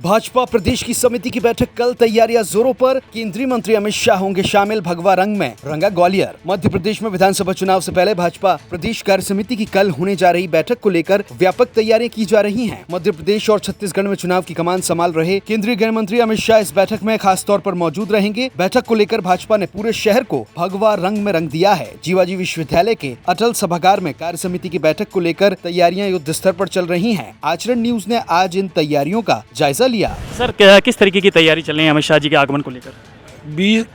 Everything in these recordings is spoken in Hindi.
भाजपा प्रदेश की समिति की बैठक कल, तैयारियां जोरों पर। केंद्रीय मंत्री अमित शाह होंगे शामिल। भगवा रंग में रंगा ग्वालियर। मध्य प्रदेश में विधानसभा चुनाव से पहले भाजपा प्रदेश कार्य समिति की कल होने जा रही बैठक को लेकर व्यापक तैयारियां की जा रही हैं। मध्य प्रदेश और छत्तीसगढ़ में चुनाव की कमान संभाल रहे केंद्रीय गृह मंत्री अमित शाह इस बैठक में खास तौर पर मौजूद रहेंगे। बैठक को लेकर भाजपा ने पूरे शहर को भगवा रंग में रंग दिया है। जीवाजी विश्वविद्यालय के अटल सभागार में कार्य समिति की बैठक को लेकर तैयारियां युद्ध स्तर पर चल रही हैं। आचरण न्यूज ने आज इन तैयारियों का जायजा लिया। सर, किस तरीके की तैयारी चल रही है अमित शाह जी के आगमन को लेकर?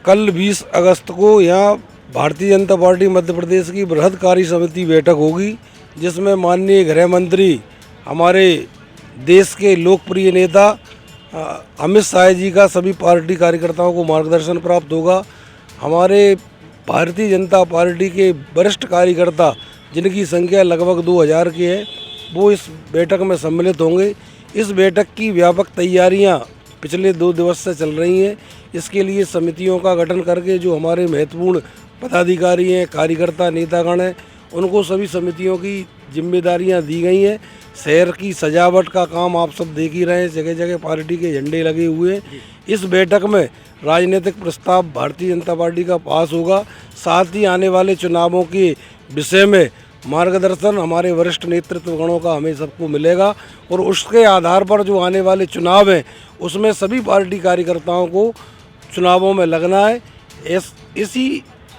कल 20 अगस्त को यहाँ भारतीय जनता पार्टी मध्य प्रदेश की बृहद कार्य समिति बैठक होगी, जिसमें माननीय गृह मंत्री, हमारे देश के लोकप्रिय नेता अमित शाह जी का सभी पार्टी कार्यकर्ताओं को मार्गदर्शन प्राप्त होगा। हमारे भारतीय जनता पार्टी के वरिष्ठ कार्यकर्ता, जिनकी संख्या लगभग 2000 की है, वो इस बैठक में सम्मिलित होंगे। इस बैठक की व्यापक तैयारियां पिछले 2 दिवस से चल रही हैं। इसके लिए समितियों का गठन करके जो हमारे महत्वपूर्ण पदाधिकारी हैं, कार्यकर्ता, नेतागण हैं, उनको सभी समितियों की जिम्मेदारियां दी गई हैं। शहर की सजावट का काम आप सब देख ही रहे हैं, जगह जगह पार्टी के झंडे लगे हुए हैं। इस बैठक में राजनीतिक प्रस्ताव भारतीय जनता पार्टी का पास होगा। साथ ही आने वाले चुनावों के विषय में मार्गदर्शन हमारे वरिष्ठ नेतृत्वगणों का हमें सबको मिलेगा और उसके आधार पर जो आने वाले चुनाव हैं उसमें सभी पार्टी कार्यकर्ताओं को चुनावों में लगना है।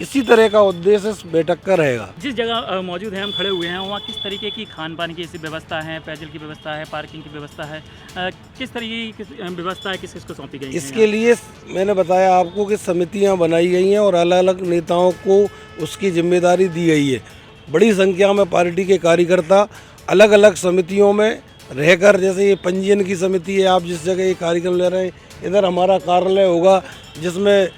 इसी तरह का उद्देश्य इस बैठक का रहेगा। जिस जगह मौजूद हैं, हम खड़े हुए हैं, वहाँ किस तरीके की खान पान की ऐसी व्यवस्था है, पेयजल की व्यवस्था है, पार्किंग की व्यवस्था है, किस तरीके की व्यवस्था है, किस किस को सौंपी गई है? इसके लिए मैंने बताया आपको कि समितियाँ बनाई गई हैं और अलग अलग नेताओं को उसकी जिम्मेदारी दी गई है। बड़ी संख्या में पार्टी के कार्यकर्ता अलग अलग समितियों में रहकर, जैसे ये पंजीयन की समिति है, आप जिस जगह ये कार्यक्रम ले रहे हैं, इधर हमारा कार्यालय होगा, जिसमें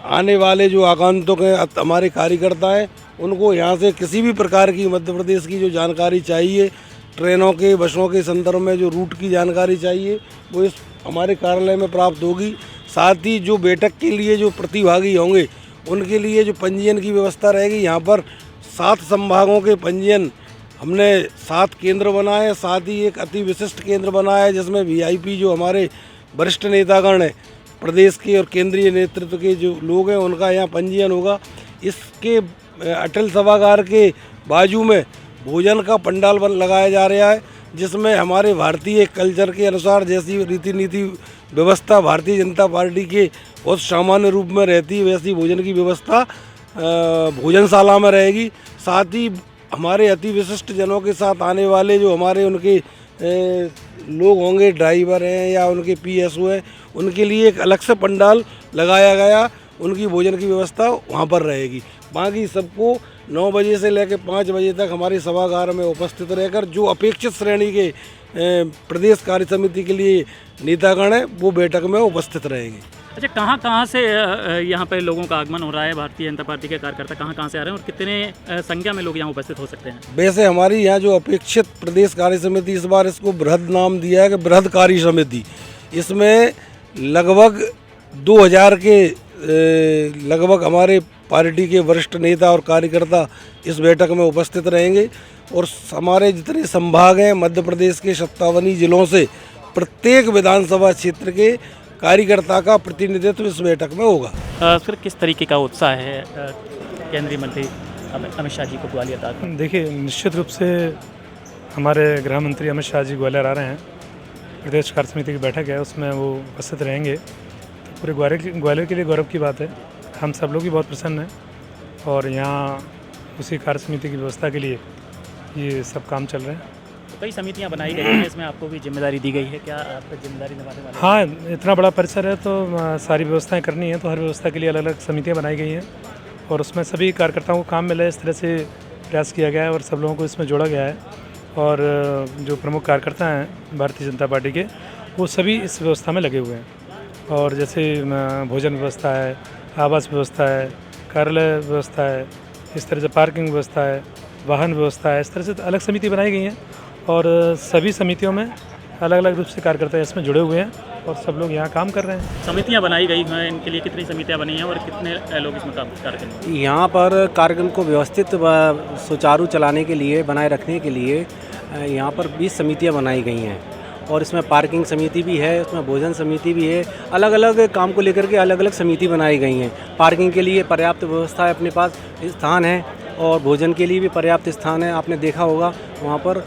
आने वाले जो आगंतुक हैं, हमारे कार्यकर्ता हैं, उनको यहाँ से किसी भी प्रकार की मध्य प्रदेश की जो जानकारी चाहिए, ट्रेनों के, बसों के संदर्भ में जो रूट की जानकारी चाहिए, वो इस हमारे कार्यालय में प्राप्त होगी। साथ ही जो बैठक के लिए जो प्रतिभागी होंगे, उनके लिए जो पंजीयन की व्यवस्था रहेगी। यहाँ पर 7 संभागों के पंजीयन हमने 7 केंद्र बनाए। साथ ही एक अति विशिष्ट केंद्र बनाया है, जिसमें VIP जो हमारे वरिष्ठ नेतागण हैं, प्रदेश के और केंद्रीय नेतृत्व के जो लोग हैं, उनका यहाँ पंजीयन होगा। इसके अटल सभागार के बाजू में भोजन का पंडाल लगाया जा रहा है, जिसमें हमारे भारतीय कल्चर के अनुसार जैसी रीति नीति व्यवस्था भारतीय जनता पार्टी के बहुत सामान्य रूप में रहती है, वैसी भोजन की व्यवस्था भोजनशाला में रहेगी। साथ ही हमारे अति विशिष्ट जनों के साथ आने वाले जो हमारे उनके लोग होंगे, ड्राइवर हैं या उनके PSO हैं, उनके लिए एक अलग से पंडाल लगाया गया, उनकी भोजन की व्यवस्था वहाँ पर रहेगी। बाकी सबको 9 बजे से लेकर 5 बजे तक हमारे सभागार में उपस्थित रहकर जो अपेक्षित श्रेणी के प्रदेश कार्य समिति के लिए नेतागण हैं, वो बैठक में उपस्थित रहेंगे। अच्छा, कहाँ से यहाँ पर लोगों का आगमन हो रहा है? भारतीय जनता पार्टी के कार्यकर्ता कहाँ से आ रहे हैं और कितने संख्या में लोग यहाँ उपस्थित हो सकते हैं? वैसे हमारी यहाँ जो अपेक्षित प्रदेश कार्य समिति, इस बार इसको बृहद नाम दिया है कि बृहद कार्य समिति। इसमें लगभग 2000 के लगभग हमारे पार्टी के वरिष्ठ नेता और कार्यकर्ता इस बैठक में उपस्थित रहेंगे और हमारे जितने संभाग हैं मध्य प्रदेश के 57 जिलों से प्रत्येक विधानसभा क्षेत्र के कार्यकर्ता का प्रतिनिधित्व इस बैठक में होगा। सर, किस तरीके का उत्साह है केंद्रीय मंत्री अमित शाह जी को ग्वालियर तक? देखिए, निश्चित रूप से हमारे गृह मंत्री अमित शाह जी ग्वालियर आ रहे हैं। प्रदेश कार्य समिति की बैठक है, उसमें वो उपस्थित रहेंगे। तो पूरे ग्वालियर के लिए गौरव की बात है। हम सब लोग भी बहुत प्रसन्न हैं और यहाँ उसी कार्य समिति की व्यवस्था के लिए ये सब काम चल रहे हैं। तो कई समितियां बनाई गई हैं, इसमें आपको भी जिम्मेदारी दी गई है, क्या आप जिम्मेदारी निभाने वाले हैं? हाँ, इतना बड़ा परिसर है तो सारी व्यवस्थाएं करनी है, तो हर व्यवस्था के लिए अलग अलग समितियां बनाई गई हैं और उसमें सभी कार्यकर्ताओं को काम मिले, इस तरह से प्रयास किया गया है और सब लोगों को इसमें जोड़ा गया है। और जो प्रमुख कार्यकर्ता हैं भारतीय जनता पार्टी के, वो सभी इस व्यवस्था में लगे हुए हैं। और जैसे भोजन व्यवस्था है, आवास व्यवस्था है, कार्यालय व्यवस्था है, इस तरह से पार्किंग व्यवस्था है, वाहन व्यवस्था है, इस तरह से अलग समिति बनाई गई हैं और सभी समितियों में अलग अलग रूप से कार्यकर्ता इसमें जुड़े हुए हैं और सब लोग यहाँ काम कर रहे हैं। समितियाँ बनाई गई हैं, इनके लिए कितनी समितियाँ बनी हैं और कितने लोग इसमें काम कर रहे हैं? यहाँ पर कार्यक्रम को व्यवस्थित व सुचारू चलाने के लिए, बनाए रखने के लिए यहाँ पर 20 समितियाँ बनाई गई हैं और इसमें पार्किंग समिति भी है, इसमें भोजन समिति भी है। अलग अलग काम को लेकर के अलग अलग समिति बनाई गई हैं। पार्किंग के लिए पर्याप्त व्यवस्था है, अपने पास स्थान है, और भोजन के लिए भी पर्याप्त स्थान है। आपने देखा होगा वहाँ पर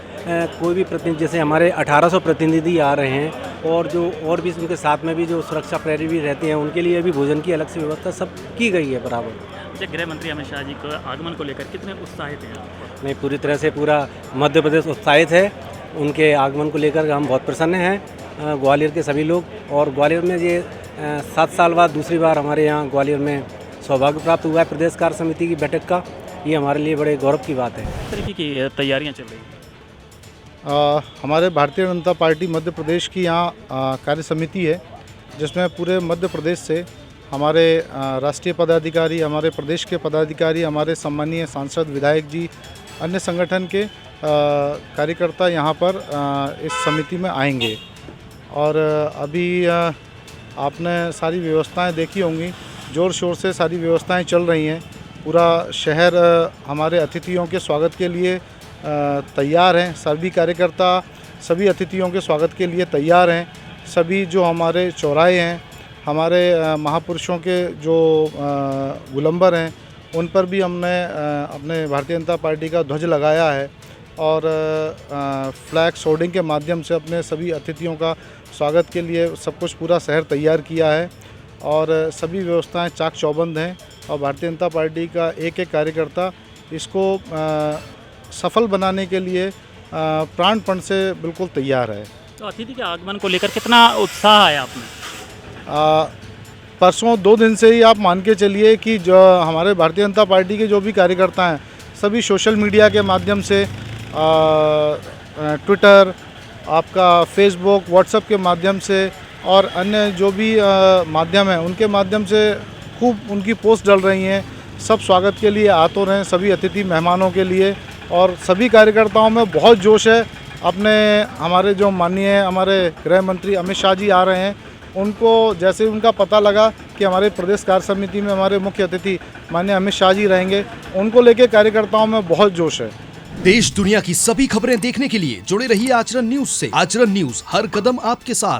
कोई भी प्रतिनिधि, जैसे हमारे 1800 प्रतिनिधि आ रहे हैं, और भी उनके साथ में भी जो सुरक्षा प्रहरी भी रहते हैं, उनके लिए भी भोजन की अलग से व्यवस्था सब की गई है बराबर। गृह मंत्री अमित शाह जी के आगमन को लेकर कितने उत्साहित हैं आप? नहीं, पूरी तरह से पूरा मध्य प्रदेश उत्साहित है। उनके आगमन को लेकर हम बहुत प्रसन्न हैं, ग्वालियर के सभी लोग। और ग्वालियर में ये 7 साल बाद दूसरी बार हमारे यहाँ ग्वालियर में सौभाग्य प्राप्त हुआ है प्रदेश कार्य समिति की बैठक का। ये हमारे लिए बड़े गौरव की बात है। किस तरीके की तैयारियां चल रही हैं? हमारे भारतीय जनता पार्टी मध्य प्रदेश की यहाँ कार्य समिति है, जिसमें पूरे मध्य प्रदेश से हमारे राष्ट्रीय पदाधिकारी, हमारे प्रदेश के पदाधिकारी, हमारे सम्मानीय सांसद, विधायक जी, अन्य संगठन के कार्यकर्ता यहाँ पर इस समिति में आएंगे। और अभी आपने सारी व्यवस्थाएं देखी होंगी, ज़ोर शोर से सारी व्यवस्थाएं चल रही हैं। पूरा शहर हमारे अतिथियों के स्वागत के लिए तैयार हैं। सभी कार्यकर्ता सभी अतिथियों के स्वागत के लिए तैयार हैं। सभी जो हमारे चौराहे हैं, हमारे महापुरुषों के जो गोलंबर हैं, उन पर भी हमने अपने भारतीय जनता पार्टी का ध्वज लगाया है और फ्लैग होर्डिंग के माध्यम से अपने सभी अतिथियों का स्वागत के लिए सब कुछ पूरा शहर तैयार किया है। और सभी व्यवस्थाएं चाक चौबंद हैं और भारतीय जनता पार्टी का एक एक कार्यकर्ता इसको सफल बनाने के लिए प्राणपण से बिल्कुल तैयार है। तो अतिथि के आगमन को लेकर कितना उत्साह है आप में? परसों 2 दिन से ही आप मान के चलिए कि जो हमारे भारतीय जनता पार्टी के जो भी कार्यकर्ता हैं, सभी सोशल मीडिया के माध्यम से, ट्विटर, आपका फेसबुक, व्हाट्सएप के माध्यम से और अन्य जो भी माध्यम हैं, उनके माध्यम से खूब उनकी पोस्ट डल रही हैं। सब स्वागत के लिए आ तो रहे हैं, सभी अतिथि मेहमानों के लिए, और सभी कार्यकर्ताओं में बहुत जोश है। अपने हमारे जो माननीय हमारे गृह मंत्री अमित शाह जी आ रहे हैं, उनको जैसे उनका पता लगा कि हमारे प्रदेश कार्य समिति में हमारे मुख्य अतिथि माननीय अमित शाह जी रहेंगे, उनको लेके कार्यकर्ताओं में बहुत जोश है। देश दुनिया की सभी खबरें देखने के लिए जुड़े रहिए आचरण न्यूज से। आचरण न्यूज, हर कदम आपके साथ।